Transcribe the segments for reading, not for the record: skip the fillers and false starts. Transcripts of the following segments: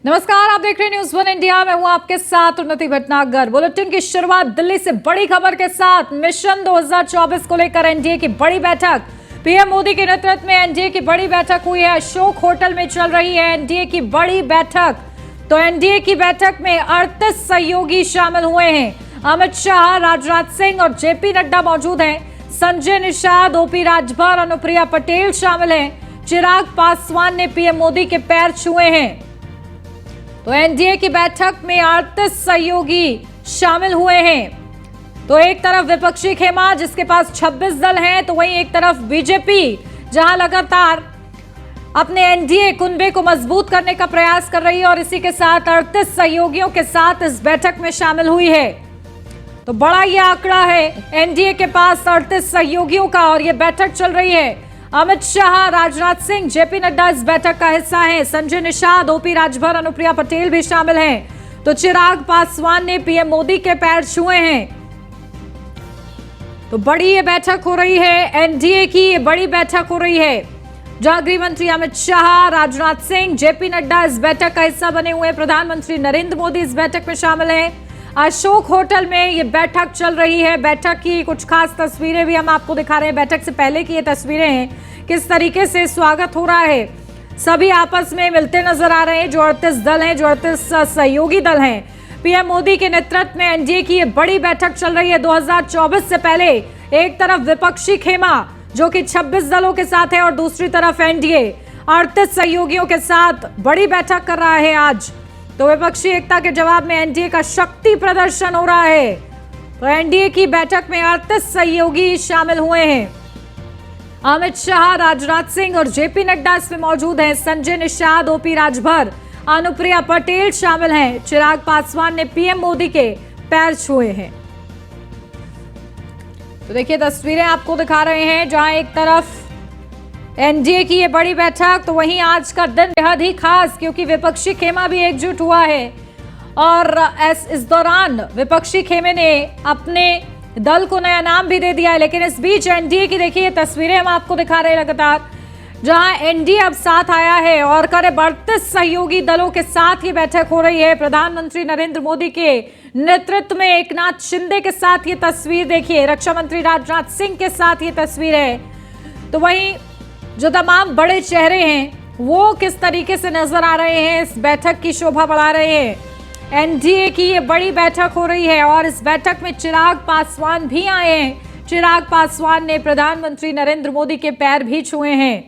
नमस्कार, आप देख रहे हैं न्यूज़ वन इंडिया। मैं हूं आपके साथ उन्नति भटनागर। बुलेटिन की शुरुआत दिल्ली से बड़ी खबर के साथ। मिशन 2024 को लेकर एनडीए की बड़ी बैठक। पीएम मोदी के नेतृत्व में एनडीए की बड़ी बैठक हुई है। अशोक होटल में चल रही है एनडीए की बड़ी बैठक। तो एनडीए की बैठक में 38 सहयोगी शामिल हुए हैं। अमित शाह, राजनाथ सिंह और जेपी नड्डा मौजूद हैं। संजय निषाद, ओपी राजभर, अनुप्रिया पटेल शामिल हैं। चिराग पासवान ने पीएम मोदी के पैर छुए हैं। तो एनडीए की बैठक में 38 सहयोगी शामिल हुए हैं। तो एक तरफ विपक्षी खेमा जिसके पास 26 दल हैं, तो वहीं एक तरफ बीजेपी जहां लगातार अपने एनडीए कुनबे को मजबूत करने का प्रयास कर रही है और इसी के साथ 38 सहयोगियों के साथ इस बैठक में शामिल हुई है। तो बड़ा ये आंकड़ा है एनडीए के पास 38 सहयोगियों का और ये बैठक चल रही है। अमित शाह, राजनाथ सिंह, जेपी नड्डा इस बैठक का हिस्सा हैं। संजय निषाद, ओपी राजभर, अनुप्रिया पटेल भी शामिल हैं। तो चिराग पासवान ने पीएम मोदी के पैर छुए हैं। तो बड़ी ये बैठक हो रही है, एनडीए की ये बड़ी बैठक हो रही है जहां गृह मंत्री अमित शाह, राजनाथ सिंह, जेपी नड्डा इस बैठक का हिस्सा बने हुए हैं। प्रधानमंत्री नरेंद्र मोदी इस बैठक में शामिल हैं। अशोक होटल में ये बैठक चल रही है। बैठक की कुछ खास तस्वीरें भी हम आपको दिखा रहे हैं। बैठक से पहले की ये तस्वीरें हैं, किस तरीके से स्वागत हो रहा है। सभी आपस में मिलते नजर आ रहे हैं। जो 38 दल हैं, जो 38 सहयोगी दल हैं, पीएम मोदी के नेतृत्व में एनडीए की ये बड़ी बैठक चल रही है। 2024 से पहले एक तरफ विपक्षी खेमा जो कि 26 दलों के साथ है और दूसरी तरफ एनडीए 38 सहयोगियों के साथ बड़ी बैठक कर रहा है आज। तो विपक्षी एकता के जवाब में एनडीए का शक्ति प्रदर्शन हो रहा है। तो एनडीए की बैठक में 38 सहयोगी शामिल हुए हैं। अमित शाह, राजनाथ सिंह और जेपी नड्डा इसमें मौजूद हैं। संजय निषाद, ओपी राजभर, अनुप्रिया पटेल शामिल हैं। चिराग पासवान ने पीएम मोदी के पैर छुए हैं। तो देखिए तस्वीरें आपको दिखा रहे हैं जहां एक तरफ एनडीए की ये बड़ी बैठक, तो वहीं आज का दिन बेहद ही खास क्योंकि विपक्षी खेमा भी एकजुट हुआ है और इस दौरान विपक्षी खेमे ने अपने दल को नया नाम भी दे दिया है। लेकिन इस बीच एनडीए की देखिए ये तस्वीरें हम आपको दिखा रहे हैं लगातार, जहां एनडीए अब साथ आया है और करीब 38 सहयोगी दलों के साथ ये बैठक हो रही है। प्रधानमंत्री नरेंद्र मोदी के नेतृत्व में एकनाथ शिंदे के साथ ये तस्वीर देखिए, रक्षा मंत्री राजनाथ सिंह के साथ ये तस्वीर है। तो वहीं जो तमाम बड़े चेहरे हैं वो किस तरीके से नजर आ रहे हैं, इस बैठक की शोभा बढ़ा रहे हैं। एनडीए की ये बड़ी बैठक हो रही है और इस बैठक में चिराग पासवान भी आए हैं। चिराग पासवान ने प्रधानमंत्री नरेंद्र मोदी के पैर भी छुए हैं।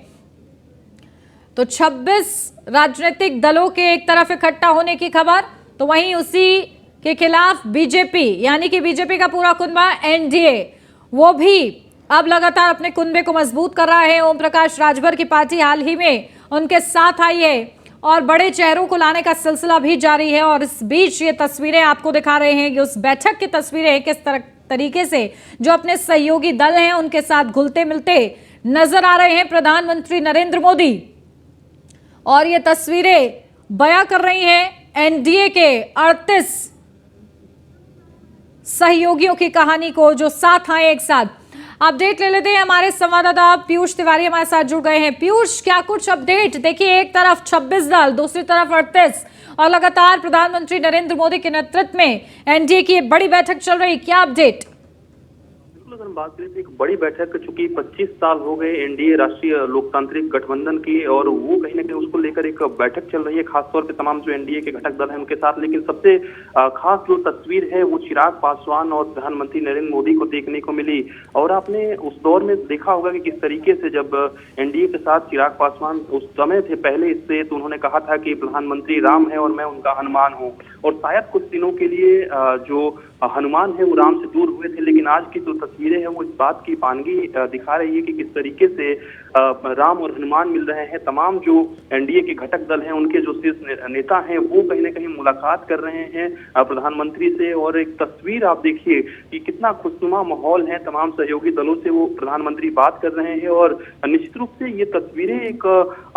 तो 26 राजनीतिक दलों के एक तरफ इकट्ठा होने की खबर, तो वहीं उसी के खिलाफ बीजेपी, यानी कि बीजेपी का पूरा कुनबा एनडीए, वो भी अब लगातार अपने कुनबे को मजबूत कर रहा है। ओम प्रकाश राजभर की पार्टी हाल ही में उनके साथ आई है और बड़े चेहरों को लाने का सिलसिला भी जारी है। और इस बीच ये तस्वीरें आपको दिखा रहे हैं कि उस बैठक की तस्वीरें किस तरीके से जो अपने सहयोगी दल हैं उनके साथ घुलते मिलते नजर आ रहे हैं प्रधानमंत्री नरेंद्र मोदी। और ये तस्वीरें बयां कर रही हैं एनडीए के 38 सहयोगियों की कहानी को जो साथ आए एक साथ। अपडेट ले लेते हैं, हमारे संवाददाता पीयूष तिवारी हमारे साथ जुड़ गए हैं। पीयूष, क्या कुछ अपडेट? देखिए एक तरफ 26 दल, दूसरी तरफ 38 और लगातार प्रधानमंत्री नरेंद्र मोदी के नेतृत्व में एनडीए की बड़ी बैठक चल रही, क्या अपडेट? अगर हम बात करें तो एक बड़ी बैठक, चूंकि 25 साल हो गए एनडीए राष्ट्रीय लोकतांत्रिक गठबंधन की, और वो कहीं ना कहीं उसको लेकर एक बैठक चल रही है खासतौर पे तमाम जो एनडीए के घटक दल हैं उनके साथ। लेकिन सबसे खास जो तस्वीर है वो चिराग पासवान और प्रधानमंत्री नरेंद्र मोदी को देखने को मिली। और आपने उस दौर में देखा होगा कि किस तरीके से जब एनडीए के साथ चिराग पासवान उस समय थे पहले इससे, तो उन्होंने कहा था कि प्रधानमंत्री राम है और मैं उनका हनुमान हूँ। और शायद कुछ दिनों के लिए जो हनुमान है वो राम से दूर हुए थे, लेकिन आज की जो तस्वीरें हैं वो इस बात की पानगी दिखा रही है कि किस तरीके से राम और हनुमान मिल रहे हैं। तमाम जो एनडीए के घटक दल हैं उनके जो शीर्ष नेता हैं वो कहीं ना कहीं मुलाकात कर रहे हैं प्रधानमंत्री से। और एक तस्वीर आप देखिए कि कितना खुशनुमा माहौल है, तमाम सहयोगी दलों से वो प्रधानमंत्री बात कर रहे हैं। और निश्चित रूप से ये तस्वीरें एक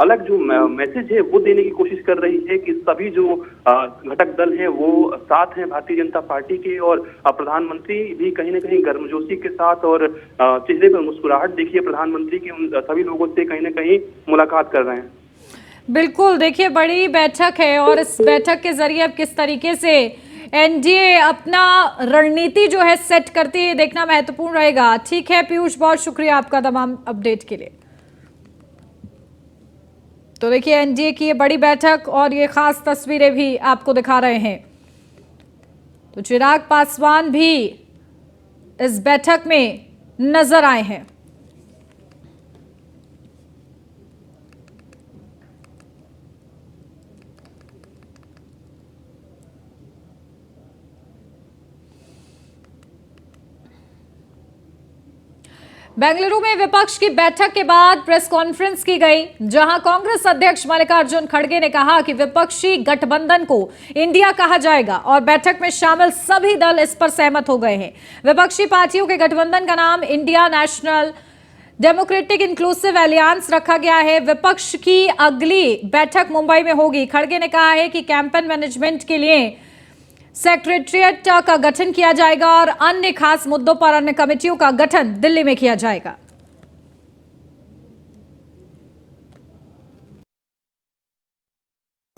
अलग जो मैसेज है वो देने की कोशिश कर रही है कि सभी जो घटक दल हैं वो साथ हैं भारतीय जनता पार्टी के। और प्रधानमंत्री भी कहीं ना कहीं गर्मजोशी के साथ और चेहरे पर मुस्कुराहट देखिए प्रधानमंत्री की उन सभी लोगों से कहीं ना कहीं मुलाकात कर रहे हैं। बिल्कुल, देखिए बड़ी बैठक है और इस बैठक के जरिए अब किस तरीके से एनडीए अपना रणनीति जो है सेट करती है देखना महत्वपूर्ण रहेगा। ठीक है पीयूष, बहुत शुक्रिया आपका तमाम अपडेट के लिए। तो देखिए एनडीए की ये बड़ी बैठक और ये खास तस्वीरें भी आपको दिखा रहे हैं। तो चिराग पासवान भी इस बैठक में नजर आए हैं। बेंगलुरु में विपक्ष की बैठक के बाद प्रेस कॉन्फ्रेंस की गई, जहां कांग्रेस अध्यक्ष मल्लिकार्जुन खड़गे ने कहा कि विपक्षी गठबंधन को इंडिया कहा जाएगा और बैठक में शामिल सभी दल इस पर सहमत हो गए हैं। विपक्षी पार्टियों के गठबंधन का नाम India national democratic inclusive aliens रखा गया है। विपक्ष की अगली बैठक मुंबई में होगी। खड़गे ने कहा है कि कैंपेन मैनेजमेंट के लिए सेक्रेटरिएट का गठन किया जाएगा और अन्य खास मुद्दों पर अन्य कमेटियों का गठन दिल्ली में किया जाएगा।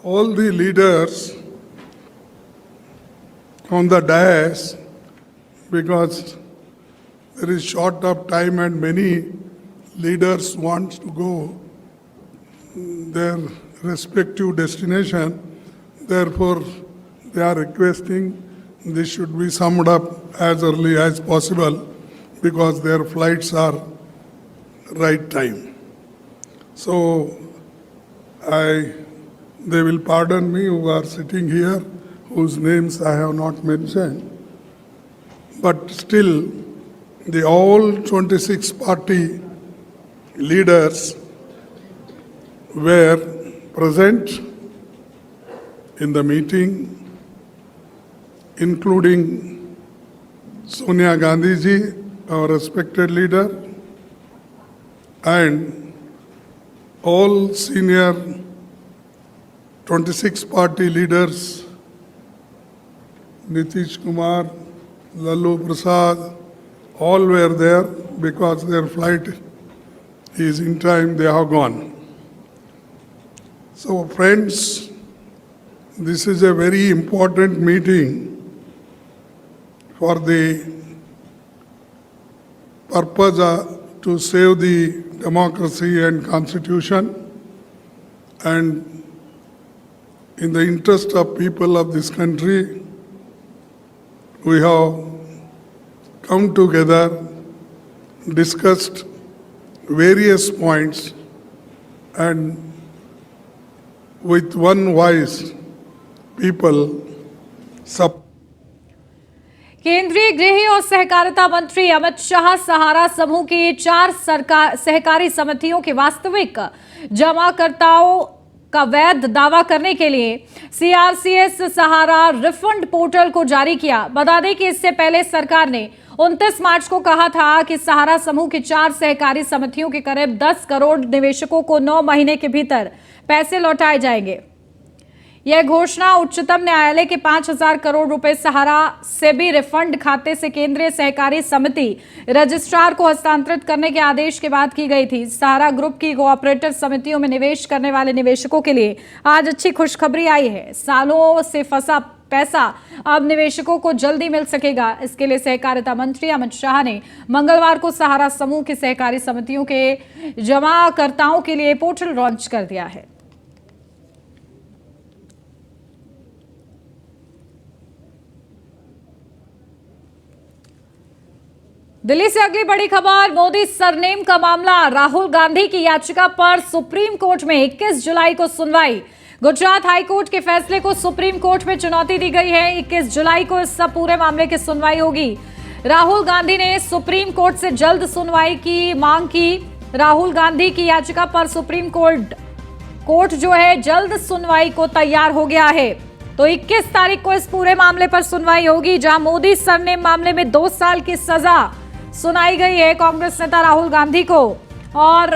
All the leaders on the dais, because there is short of time and many leaders want to go their respective destination, therefore they are requesting this should be summed up as early as possible because their flights are right time. So they will pardon me who are sitting here, whose names I have not mentioned, but still the all 26 party leaders were present in the meeting, including Sonia Gandhi ji, our respected leader, and all senior 26 party leaders, Nitish Kumar, Lalu Prasad, all were there because their flight is in time, they have gone. So friends, this is a very important meeting for the purpose to save the democracy and constitution, and in the interest of people of this country, we have come together, discussed various points, and with one voice people केंद्रीय गृह और सहकारिता मंत्री अमित शाह सहारा समूह की 4 सहकारी समितियों के वास्तविक जमाकर्ताओं का वैध दावा करने के लिए सीआरसीएस सहारा रिफंड पोर्टल को जारी किया। बता दें कि इससे पहले सरकार ने 29 मार्च को कहा था कि सहारा समूह की 4 सहकारी समितियों के करीब 10 करोड़ निवेशकों को 9 महीने के भीतर पैसे लौटाए जाएंगे। यह घोषणा उच्चतम न्यायालय के 5,000 करोड़ रुपए सहारा सेबी रिफंड खाते से केंद्रीय सहकारी समिति रजिस्ट्रार को हस्तांतरित करने के आदेश के बाद की गई थी। सहारा ग्रुप की कोऑपरेटिव समितियों में निवेश करने वाले निवेशकों के लिए आज अच्छी खुशखबरी आई है। सालों से फंसा पैसा अब निवेशकों को जल्दी मिल सकेगा। इसके लिए सहकारिता मंत्री अमित शाह ने मंगलवार को सहारा समूह की सहकारी समितियों के जमाकर्ताओं के लिए पोर्टल लॉन्च कर दिया है। दिल्ली से अगली बड़ी खबर, मोदी सरनेम का मामला। राहुल गांधी की याचिका पर सुप्रीम कोर्ट में 21 जुलाई को सुनवाई। गुजरात हाईकोर्ट के फैसले को सुप्रीम कोर्ट में चुनौती दी गई है। 21 जुलाई को इस पूरे मामले की सुनवाई होगी। राहुल गांधी ने सुप्रीम कोर्ट से जल्द सुनवाई की मांग की। राहुल गांधी की याचिका पर सुप्रीम कोर्ट जो है जल्द सुनवाई को तैयार हो गया है। तो 21 तारीख को इस पूरे मामले पर सुनवाई होगी, जहां मोदी सरनेम मामले में 2 साल की सजा सुनाई गई है कांग्रेस नेता राहुल गांधी को। और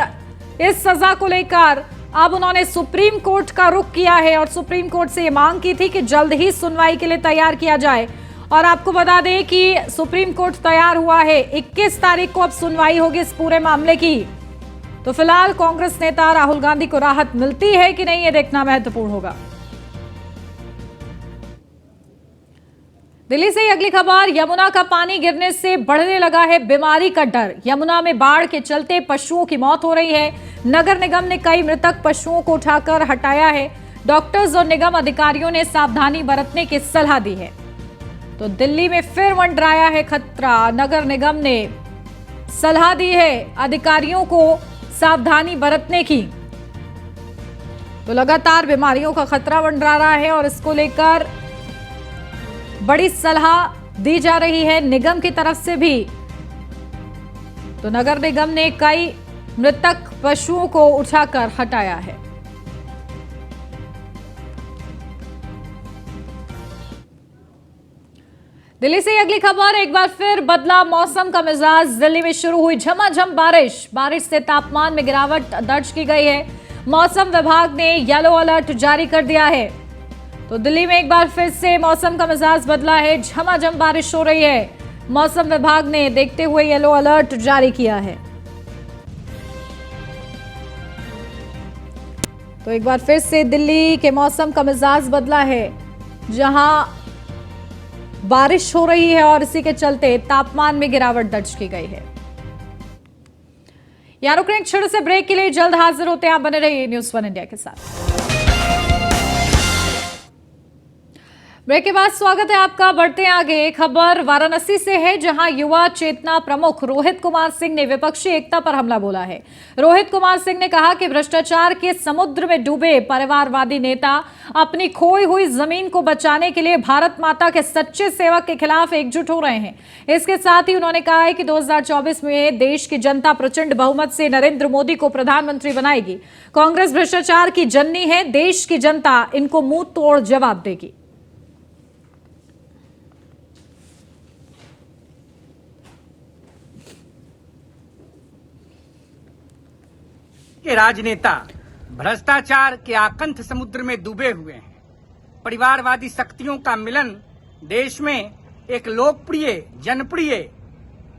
इस सजा को लेकर अब उन्होंने सुप्रीम कोर्ट का रुख किया है और सुप्रीम कोर्ट से ये मांग की थी कि जल्द ही सुनवाई के लिए तैयार किया जाए। और आपको बता दें कि सुप्रीम कोर्ट तैयार हुआ है। 21 तारीख को अब सुनवाई होगी इस पूरे मामले की। तो फिलहाल कांग्रेस नेता राहुल गांधी को राहत मिलती है कि नहीं, ये देखना महत्वपूर्ण होगा। दिल्ली से ही अगली खबर, यमुना का पानी गिरने से बढ़ने लगा है बीमारी का डर। यमुना में बाढ़ के चलते पशुओं की मौत हो रही है। नगर निगम ने कई मृतक पशुओं को उठाकर हटाया है। डॉक्टर्स और निगम अधिकारियों ने सावधानी बरतने की सलाह दी है। तो दिल्ली में फिर मंडराया है खतरा। नगर निगम ने सलाह दी है अधिकारियों को सावधानी बरतने की। तो लगातार बीमारियों का खतरा मंडरा रहा है और इसको लेकर बड़ी सलाह दी जा रही है निगम की तरफ से भी। तो नगर निगम ने कई मृतक पशुओं को उठाकर हटाया है। दिल्ली से अगली खबर, एक बार फिर बदला मौसम का मिजाज। दिल्ली में शुरू हुई झमाझम बारिश से तापमान में गिरावट दर्ज की गई है। मौसम विभाग ने येलो अलर्ट जारी कर दिया है। तो दिल्ली में एक बार फिर से मौसम का मिजाज बदला है, झमाझम बारिश हो रही है। मौसम विभाग ने देखते हुए येलो अलर्ट जारी किया है। तो एक बार फिर से दिल्ली के मौसम का मिजाज बदला है, जहां बारिश हो रही है और इसी के चलते तापमान में गिरावट दर्ज की गई है। यहाँ रुक रहे हैं छोटे से ब्रेक के लिए, जल्द हाजिर होते हैं। आप बने रहिए न्यूज़1 इंडिया के साथ। ब्रेक के बाद स्वागत है आपका। बढ़ते हैं आगे। खबर वाराणसी से है, जहां युवा चेतना प्रमुख रोहित कुमार सिंह ने विपक्षी एकता पर हमला बोला है। रोहित कुमार सिंह ने कहा कि भ्रष्टाचार के समुद्र में डूबे परिवारवादी नेता अपनी खोई हुई जमीन को बचाने के लिए भारत माता के सच्चे सेवक के खिलाफ एकजुट हो रहे हैं। इसके साथ ही उन्होंने कहा है कि 2024 में देश की जनता प्रचंड बहुमत से नरेंद्र मोदी को प्रधानमंत्री बनाएगी। कांग्रेस भ्रष्टाचार की जननी है, देश की जनता इनको मुंह तोड़ जवाब देगी। के राजनेता भ्रष्टाचार के आकंठ समुद्र में डूबे हुए हैं। परिवारवादी शक्तियों का मिलन देश में एक लोकप्रिय, जनप्रिय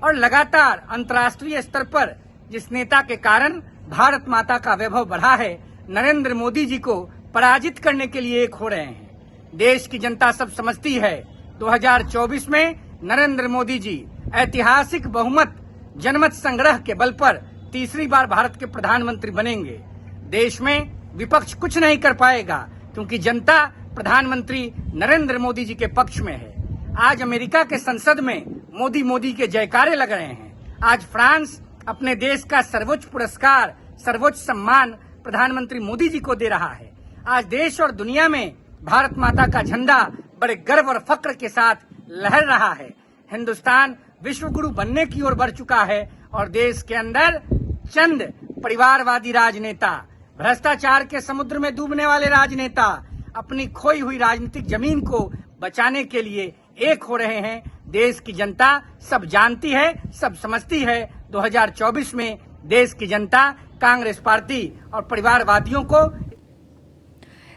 और लगातार अंतर्राष्ट्रीय स्तर पर जिस नेता के कारण भारत माता का वैभव बढ़ा है, नरेंद्र मोदी जी को पराजित करने के लिए एक हो रहे हैं। देश की जनता सब समझती है 2024 में नरेंद्र मोदी जी ऐतिहासिक बहुमत जनमत संग्रह के बल पर तीसरी बार भारत के प्रधानमंत्री बनेंगे। देश में विपक्ष कुछ नहीं कर पाएगा, क्योंकि जनता प्रधानमंत्री नरेंद्र मोदी जी के पक्ष में है। आज अमेरिका के संसद में मोदी के जयकारे लग रहे हैं। आज फ्रांस अपने देश का सर्वोच्च पुरस्कार, सर्वोच्च सम्मान प्रधानमंत्री मोदी जी को दे रहा है। आज देश और दुनिया में भारत माता का झंडा बड़े गर्व और फक्र के साथ लहर रहा है। हिंदुस्तान विश्व गुरु बनने की ओर बढ़ चुका है और देश के अंदर चंद परिवारवादी राजनेता, भ्रष्टाचार के समुद्र में डूबने वाले राजनेता अपनी खोई हुई राजनीतिक जमीन को बचाने के लिए एक हो रहे हैं। देश की जनता सब जानती है, सब समझती है। 2024 में देश की जनता कांग्रेस पार्टी और परिवारवादियों को।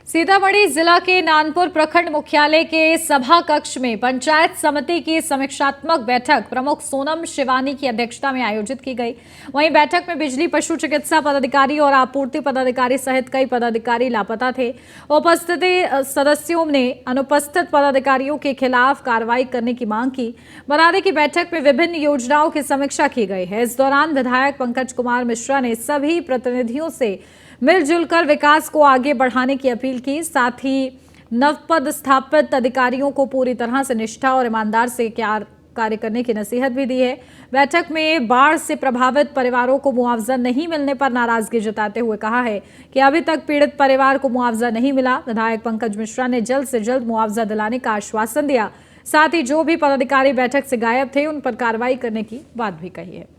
सीतामढ़ी जिला के नानपुर प्रखंड मुख्यालय के सभा कक्ष में पंचायत समिति की समीक्षात्मक बैठक प्रमुख सोनम शिवानी की अध्यक्षता में आयोजित की गई। वहीं बैठक में बिजली, पशु चिकित्सा पदाधिकारी और आपूर्ति पदाधिकारी सहित कई पदाधिकारी लापता थे। उपस्थित सदस्यों ने अनुपस्थित पदाधिकारियों के खिलाफ कार्रवाई करने की मांग की। बता दें कि बैठक में विभिन्न योजनाओं की समीक्षा की गई है। इस दौरान विधायक पंकज कुमार मिश्रा ने सभी प्रतिनिधियों से मिलजुल कर विकास को आगे बढ़ाने की अपील की। साथ ही नवपद स्थापित अधिकारियों को पूरी तरह से निष्ठा और ईमानदार से कार्य करने की नसीहत भी दी है। बैठक में बाढ़ से प्रभावित परिवारों को मुआवजा नहीं मिलने पर नाराजगी जताते हुए कहा है कि अभी तक पीड़ित परिवार को मुआवजा नहीं मिला। विधायक पंकज मिश्रा ने जल्द से जल्द मुआवजा दिलाने का आश्वासन दिया। साथ ही जो भी पदाधिकारी बैठक से गायब थे उन पर कार्रवाई करने की बात भी कही है।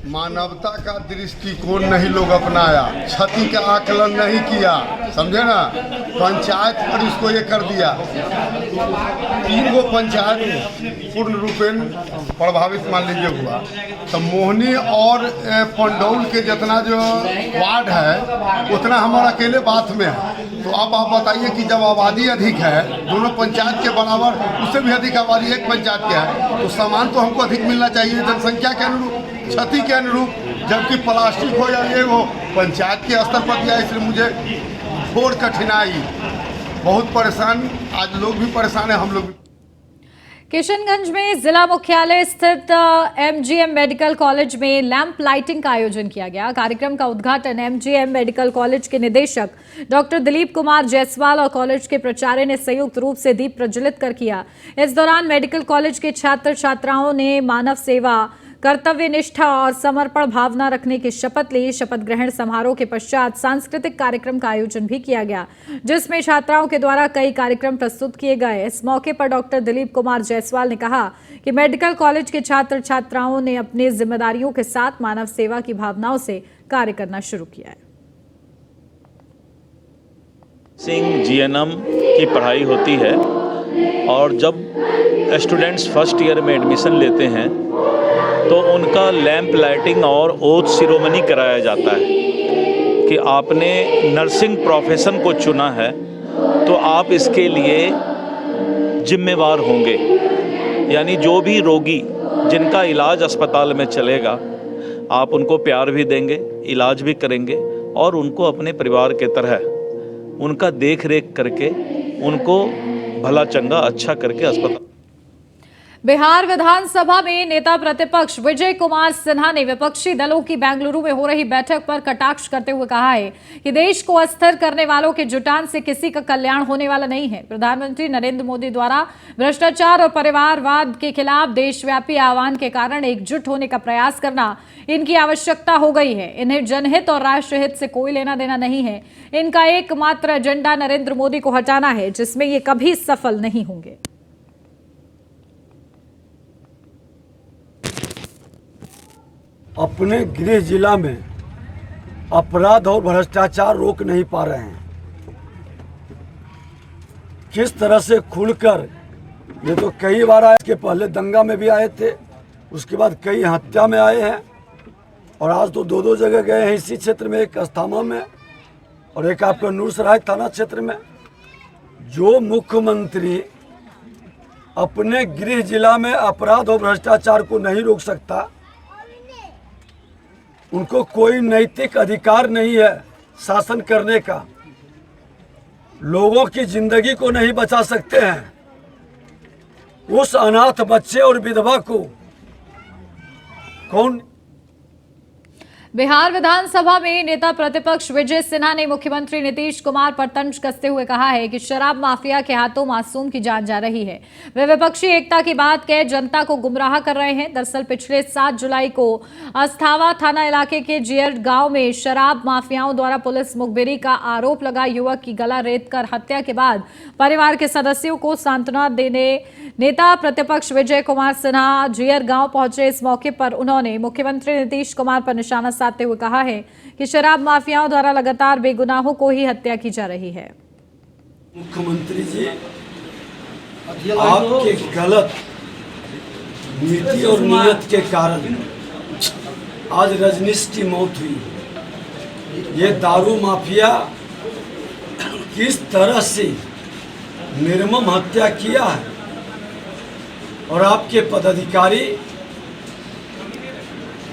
मानवता का दृष्टिकोण नहीं लोग अपनाया, क्षति का आकलन नहीं किया। समझे ना, पंचायत पर इसको ये कर दिया। 3 गो पंचायत पूर्ण रूपेण प्रभावित मान लीजिए हुआ। तो मोहनी और पंडौल के जितना जो वार्ड है उतना हमारा अकेले बात में है। तो अब आप बताइए कि जब आबादी अधिक है, दोनों पंचायत के बराबर, उससे भी अधिक आबादी एक पंचायत के है, तो सामान तो हमको अधिक मिलना चाहिए जनसंख्या के अनुरूप, क्षति के अनुरूप। जबकि प्लास्टिक हो या ये हो पंचायत के स्तर पर दिया, इसलिए मुझे घोर कठिनाई, बहुत परेशान, आज लोग भी परेशान है, हम लोग भी। किशनगंज में जिला मुख्यालय स्थित एमजीएम मेडिकल कॉलेज में लैंप लाइटिंग का आयोजन किया गया। कार्यक्रम का उद्घाटन एमजीएम मेडिकल कॉलेज के निदेशक डॉक्टर दिलीप कुमार जायसवाल और कॉलेज के प्राचार्य ने संयुक्त रूप से दीप प्रज्वलित कर किया। इस दौरान मेडिकल कॉलेज के छात्र छात्राओं ने मानव सेवा, कर्तव्य निष्ठा और समर्पण भावना रखने की शपथ ली। शपथ ग्रहण समारोह के पश्चात सांस्कृतिक कार्यक्रम का आयोजन भी किया गया, जिसमें छात्राओं के द्वारा कई कार्यक्रम प्रस्तुत किए गए। इस मौके पर डॉक्टर दिलीप कुमार जायसवाल ने कहा कि मेडिकल कॉलेज के छात्र छात्राओं ने अपनी जिम्मेदारियों के साथ मानव सेवा की भावनाओं से कार्य करना शुरू किया है। सिंह जीएनएम की पढ़ाई होती है और जब स्टूडेंट्स फर्स्ट ईयर में एडमिशन लेते हैं तो उनका लैंप लाइटिंग और ओथ सिरोमनी कराया जाता है कि आपने नर्सिंग प्रोफेशन को चुना है तो आप इसके लिए जिम्मेवार होंगे। यानी जो भी रोगी जिनका इलाज अस्पताल में चलेगा, आप उनको प्यार भी देंगे, इलाज भी करेंगे और उनको अपने परिवार के तरह उनका देख रेख करके उनको भला चंगा अच्छा करके अस्पताल। बिहार विधानसभा में नेता प्रतिपक्ष विजय कुमार सिन्हा ने विपक्षी दलों की बेंगलुरु में हो रही बैठक पर कटाक्ष करते हुए कहा है कि देश को अस्थिर करने वालों के जुटान से किसी का कल्याण होने वाला नहीं है। प्रधानमंत्री नरेंद्र मोदी द्वारा भ्रष्टाचार और परिवारवाद के खिलाफ देशव्यापी आह्वान के कारण एकजुट होने का प्रयास करना इनकी आवश्यकता हो गई है। इन्हें जनहित और राष्ट्रहित से कोई लेना देना नहीं है। इनका एकमात्र एजेंडा नरेंद्र मोदी को हटाना है, जिसमें ये कभी सफल नहीं होंगे। अपने गृह जिला में अपराध और भ्रष्टाचार रोक नहीं पा रहे हैं। किस तरह से खुलकर, ये तो कई बार आए, इसके पहले दंगा में भी आए थे, उसके बाद कई हत्या में आए हैं और आज तो 2 जगह गए हैं इसी क्षेत्र में, एक अस्थामा में और एक आपका नूरसराय थाना क्षेत्र में। जो मुख्यमंत्री अपने गृह जिला में अपराध और भ्रष्टाचार को नहीं रोक सकता, उनको कोई नैतिक अधिकार नहीं है शासन करने का। लोगों की जिंदगी को नहीं बचा सकते हैं। उस अनाथ बच्चे और विधवा को कौन? बिहार विधानसभा में नेता प्रतिपक्ष विजय सिन्हा ने मुख्यमंत्री नीतीश कुमार पर तंज कसते हुए कहा है कि शराब माफिया के हाथों मासूम की जान जा रही है। वे विपक्षी एकता की बात कह जनता को गुमराह कर रहे हैं। दरअसल पिछले 7 जुलाई को अस्थावा थाना इलाके के जियर गांव में शराब माफियाओं द्वारा पुलिस मुखबिरी का आरोप लगा युवक की गला रेतकर हत्या के बाद परिवार के सदस्यों को सांत्वना देने नेता प्रतिपक्ष विजय कुमार सिन्हा जियर गांव पहुंचे। इस मौके पर उन्होंने मुख्यमंत्री नीतीश कुमार पर निशाना साधते हुए कहा है कि शराब माफियाओं द्वारा लगातार बेगुनाहों को ही हत्या की जा रही है। मुख्यमंत्री जी, आपके गलत नीति और नीयत के कारण आज रजनीश की मौत हुई। ये दारू माफिया किस तरह से निर्मम हत्या किया है और आपके पदाधिकारी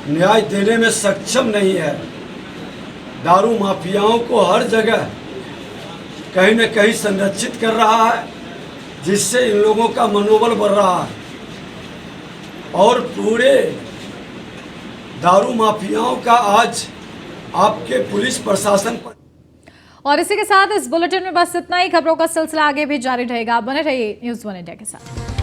न्याय देने में सक्षम नहीं है। दारू माफियाओं को हर जगह कहीं न कहीं संरक्षित कर रहा है, जिससे इन लोगों का मनोबल बढ़ रहा है और पूरे दारू माफियाओं का आज आपके पुलिस प्रशासन पर। और इसी के साथ इस बुलेटिन में बस इतना ही। खबरों का सिलसिला आगे भी जारी रहेगा। बने रहिए न्यूज़ 1 इंडिया के साथ।